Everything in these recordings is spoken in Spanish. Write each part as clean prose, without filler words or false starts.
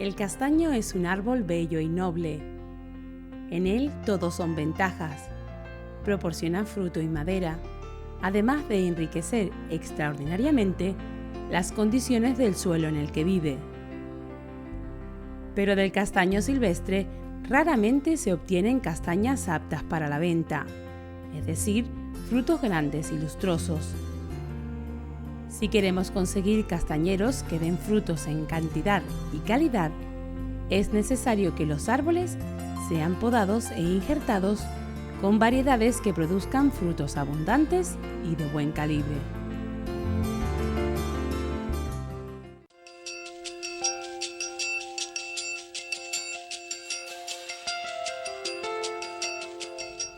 El castaño es un árbol bello y noble. En él todo son ventajas. Proporciona fruto y madera, además de enriquecer extraordinariamente las condiciones del suelo en el que vive. Pero del castaño silvestre raramente se obtienen castañas aptas para la venta, es decir, frutos grandes y lustrosos. Si queremos conseguir castañeros que den frutos en cantidad y calidad, es necesario que los árboles sean podados e injertados con variedades que produzcan frutos abundantes y de buen calibre.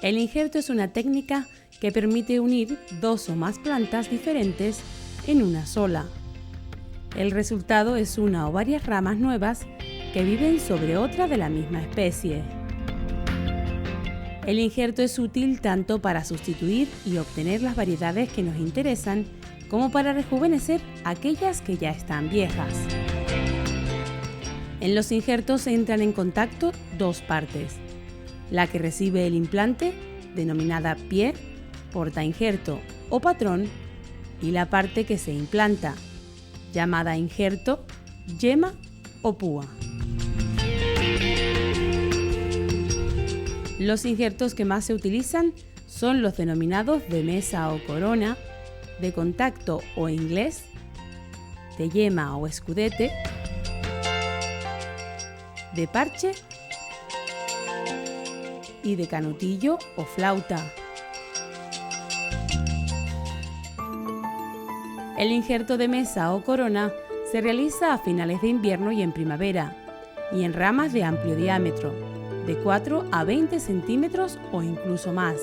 El injerto es una técnica que permite unir dos o más plantas diferentes en una sola. El resultado es una o varias ramas nuevas que viven sobre otra de la misma especie. El injerto es útil tanto para sustituir y obtener las variedades que nos interesan, como para rejuvenecer aquellas que ya están viejas. En los injertos entran en contacto dos partes: la que recibe el implante, denominada pie, portainjerto o patrón, y la parte que se implanta, llamada injerto, yema o púa. Los injertos que más se utilizan son los denominados de mesa o corona, de contacto o inglés, de yema o escudete, de parche y de canutillo o flauta. El injerto de mesa o corona se realiza a finales de invierno y en primavera, y en ramas de amplio diámetro, de 4 a 20 centímetros o incluso más.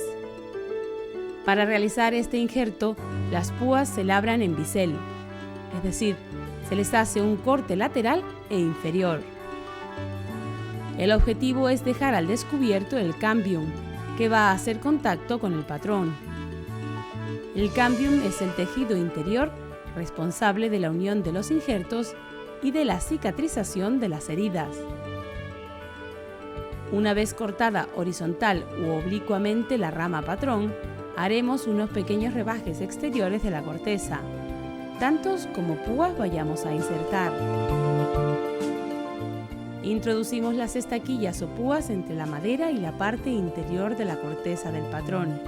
Para realizar este injerto, las púas se labran en bisel, es decir, se les hace un corte lateral e inferior. El objetivo es dejar al descubierto el cambium, que va a hacer contacto con el patrón. El cambium es el tejido interior responsable de la unión de los injertos y de la cicatrización de las heridas. Una vez cortada horizontal u oblicuamente la rama patrón, haremos unos pequeños rebajes exteriores de la corteza, tantos como púas vayamos a insertar. Introducimos las estaquillas o púas entre la madera y la parte interior de la corteza del patrón,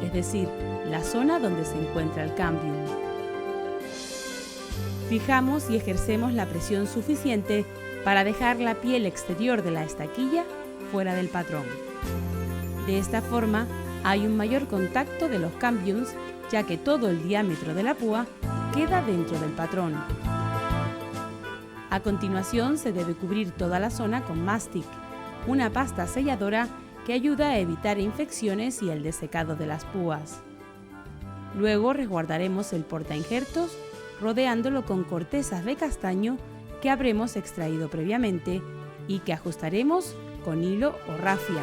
es decir, la zona donde se encuentra el cambium. Fijamos y ejercemos la presión suficiente para dejar la piel exterior de la estaquilla fuera del patrón. De esta forma, hay un mayor contacto de los cambiums, ya que todo el diámetro de la púa queda dentro del patrón. A continuación, se debe cubrir toda la zona con mastic, una pasta selladora que ayuda a evitar infecciones y el desecado de las púas. Luego resguardaremos el portainjertos rodeándolo con cortezas de castaño que habremos extraído previamente y que ajustaremos con hilo o rafia.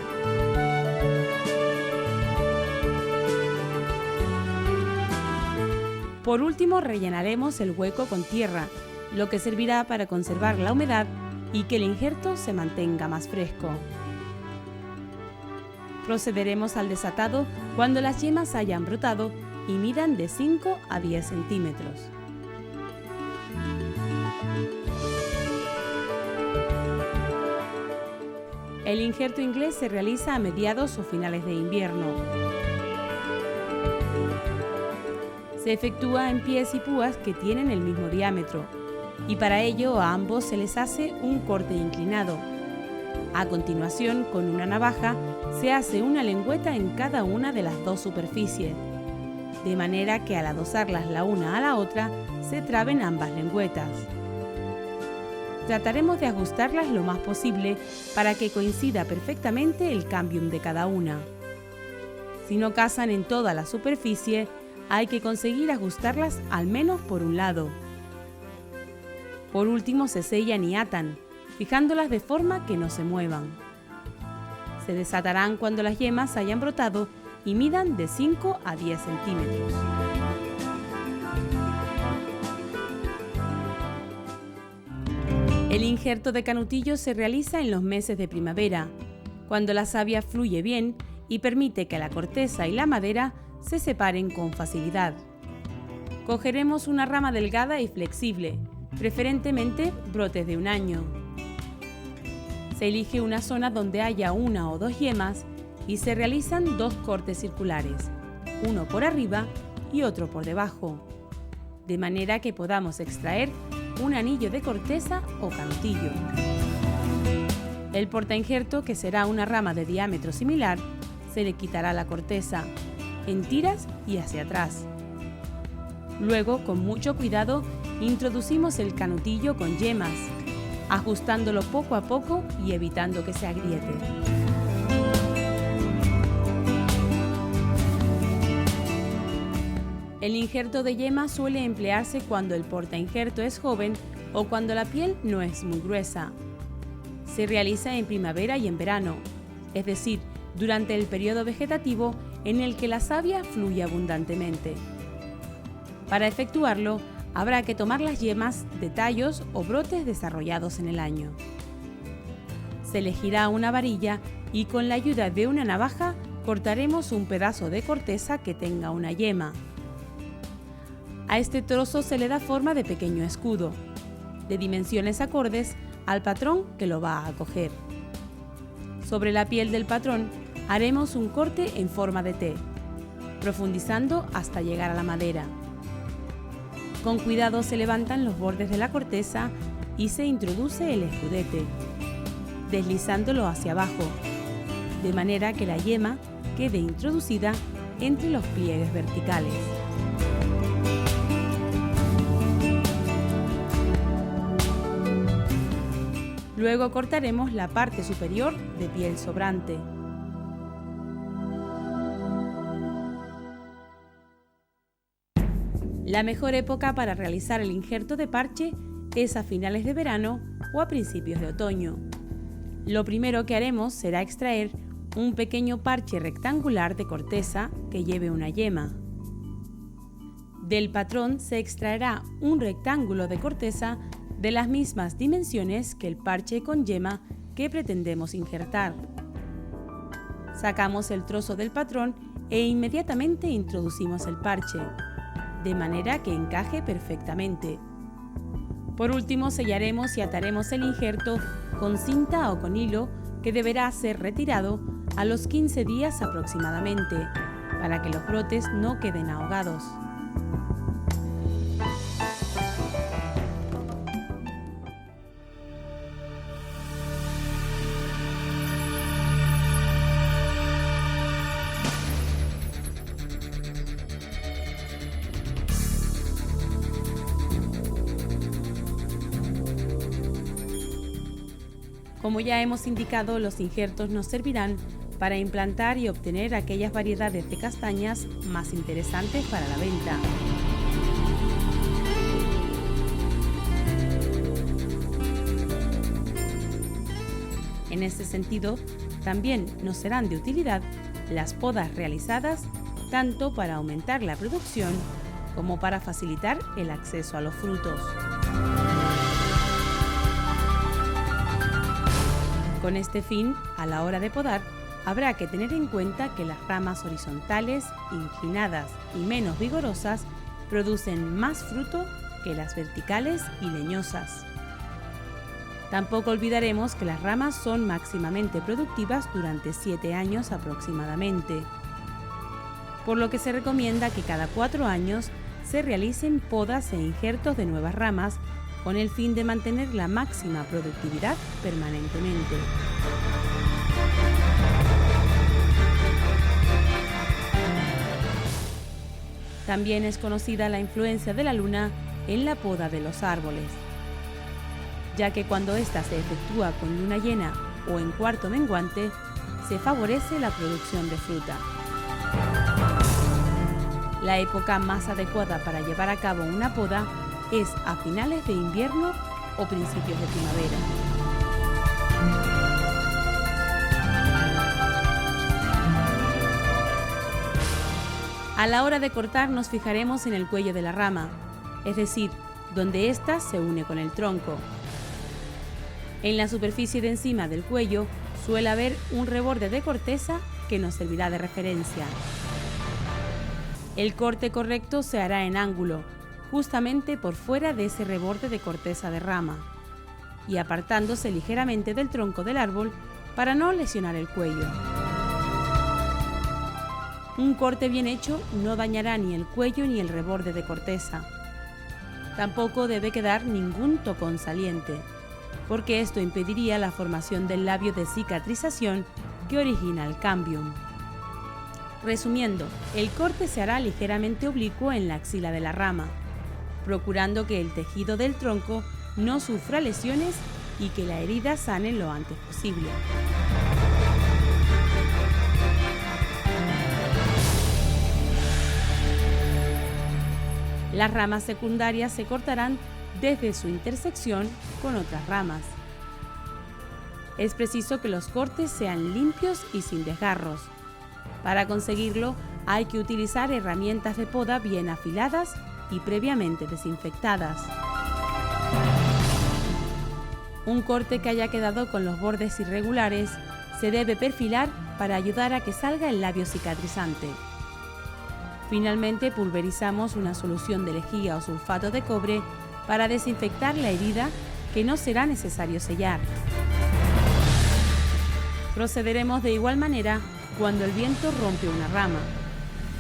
Por último, rellenaremos el hueco con tierra, lo que servirá para conservar la humedad y que el injerto se mantenga más fresco. Procederemos al desatado cuando las yemas hayan brotado y midan de 5 a 10 centímetros. El injerto inglés se realiza a mediados o finales de invierno. Se efectúa en pies y púas que tienen el mismo diámetro, y para ello a ambos se les hace un corte inclinado. A continuación, con una navaja, se hace una lengüeta en cada una de las dos superficies, de manera que al adosarlas la una a la otra, se traben ambas lengüetas. Trataremos de ajustarlas lo más posible para que coincida perfectamente el cambium de cada una. Si no casan en toda la superficie, hay que conseguir ajustarlas al menos por un lado. Por último, se sellan y atan, fijándolas de forma que no se muevan. Se desatarán cuando las yemas hayan brotado y midan de 5 a 10 centímetros. El injerto de canutillo se realiza en los meses de primavera, cuando la savia fluye bien y permite que la corteza y la madera se separen con facilidad. Cogeremos una rama delgada y flexible, preferentemente brotes de 1 año. Se elige una zona donde haya 1 o 2 yemas y se realizan 2 cortes circulares, uno por arriba y otro por debajo, de manera que podamos extraer un anillo de corteza o canutillo. El portainjerto, que será una rama de diámetro similar, se le quitará la corteza en tiras y hacia atrás. Luego, con mucho cuidado, introducimos el canutillo con yemas, ajustándolo poco a poco y evitando que se agriete. El injerto de yema suele emplearse cuando el portainjerto es joven o cuando la piel no es muy gruesa. Se realiza en primavera y en verano, es decir, durante el periodo vegetativo en el que la savia fluye abundantemente. Para efectuarlo, habrá que tomar las yemas de tallos o brotes desarrollados en el año. Se elegirá una varilla y con la ayuda de una navaja cortaremos un pedazo de corteza que tenga una yema. A este trozo se le da forma de pequeño escudo, de dimensiones acordes al patrón que lo va a acoger. Sobre la piel del patrón haremos un corte en forma de T, profundizando hasta llegar a la madera. Con cuidado se levantan los bordes de la corteza y se introduce el escudete, deslizándolo hacia abajo, de manera que la yema quede introducida entre los pliegues verticales. Luego cortaremos la parte superior de piel sobrante. La mejor época para realizar el injerto de parche es a finales de verano o a principios de otoño. Lo primero que haremos será extraer un pequeño parche rectangular de corteza que lleve una yema. Del patrón se extraerá un rectángulo de corteza de las mismas dimensiones que el parche con yema que pretendemos injertar. Sacamos el trozo del patrón e inmediatamente introducimos el parche, de manera que encaje perfectamente. Por último, sellaremos y ataremos el injerto con cinta o con hilo que deberá ser retirado a los 15 días aproximadamente, para que los brotes no queden ahogados. Como ya hemos indicado, los injertos nos servirán para implantar y obtener aquellas variedades de castañas más interesantes para la venta. En este sentido, también nos serán de utilidad las podas realizadas tanto para aumentar la producción como para facilitar el acceso a los frutos. Con este fin, a la hora de podar, habrá que tener en cuenta que las ramas horizontales, inclinadas y menos vigorosas producen más fruto que las verticales y leñosas. Tampoco olvidaremos que las ramas son máximamente productivas durante 7 años aproximadamente, por lo que se recomienda que cada 4 años se realicen podas e injertos de nuevas ramas con el fin de mantener la máxima productividad permanentemente. También es conocida la influencia de la luna en la poda de los árboles, ya que cuando ésta se efectúa con luna llena o en cuarto menguante, se favorece la producción de fruta. La época más adecuada para llevar a cabo una poda es a finales de invierno o principios de primavera. A la hora de cortar nos fijaremos en el cuello de la rama, es decir, donde ésta se une con el tronco. En la superficie de encima del cuello suele haber un reborde de corteza que nos servirá de referencia. El corte correcto se hará en ángulo, justamente por fuera de ese reborde de corteza de rama, y apartándose ligeramente del tronco del árbol para no lesionar el cuello. Un corte bien hecho no dañará ni el cuello ni el reborde de corteza. Tampoco debe quedar ningún tocón saliente, porque esto impediría la formación del labio de cicatrización que origina el cambium. Resumiendo, el corte se hará ligeramente oblicuo en la axila de la rama, procurando que el tejido del tronco no sufra lesiones y que la herida sane lo antes posible. Las ramas secundarias se cortarán desde su intersección con otras ramas. Es preciso que los cortes sean limpios y sin desgarros. Para conseguirlo, hay que utilizar herramientas de poda bien afiladas y previamente desinfectadas. Un corte que haya quedado con los bordes irregulares se debe perfilar para ayudar a que salga el labio cicatrizante. Finalmente, pulverizamos una solución de lejía o sulfato de cobre para desinfectar la herida que no será necesario sellar. Procederemos de igual manera cuando el viento rompe una rama.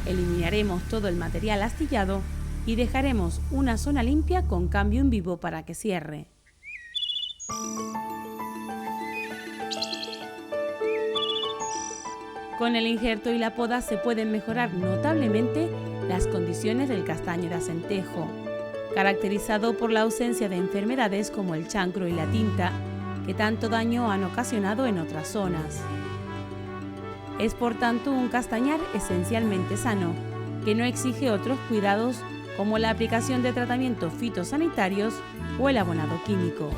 Eliminaremos todo el material astillado y dejaremos una zona limpia con cambium vivo para que cierre. Con el injerto y la poda se pueden mejorar notablemente las condiciones del castaño de acentejo, caracterizado por la ausencia de enfermedades como el chancro y la tinta, que tanto daño han ocasionado en otras zonas. Es por tanto un castañar esencialmente sano, que no exige otros cuidados como la aplicación de tratamientos fitosanitarios o el abonado químico.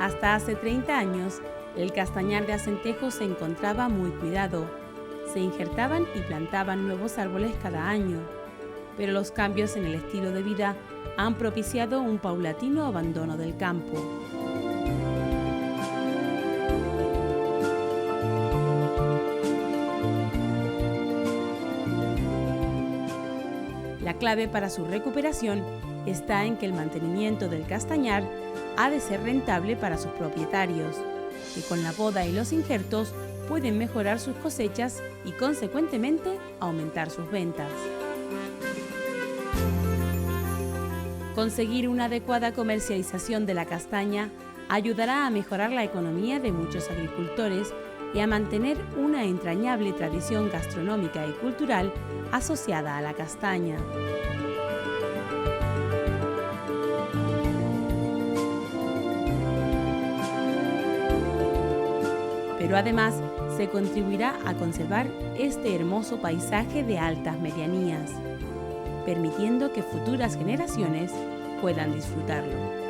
Hasta hace 30 años, el castañar de acentejo se encontraba muy cuidado. Se injertaban y plantaban nuevos árboles cada año, pero los cambios en el estilo de vida han propiciado un paulatino abandono del campo. La clave para su recuperación está en que el mantenimiento del castañar ha de ser rentable para sus propietarios, que con la poda y los injertos pueden mejorar sus cosechas y consecuentemente aumentar sus ventas. Conseguir una adecuada comercialización de la castaña ayudará a mejorar la economía de muchos agricultores y a mantener una entrañable tradición gastronómica y cultural asociada a la castaña. Pero además se contribuirá a conservar este hermoso paisaje de altas medianías, permitiendo que futuras generaciones puedan disfrutarlo.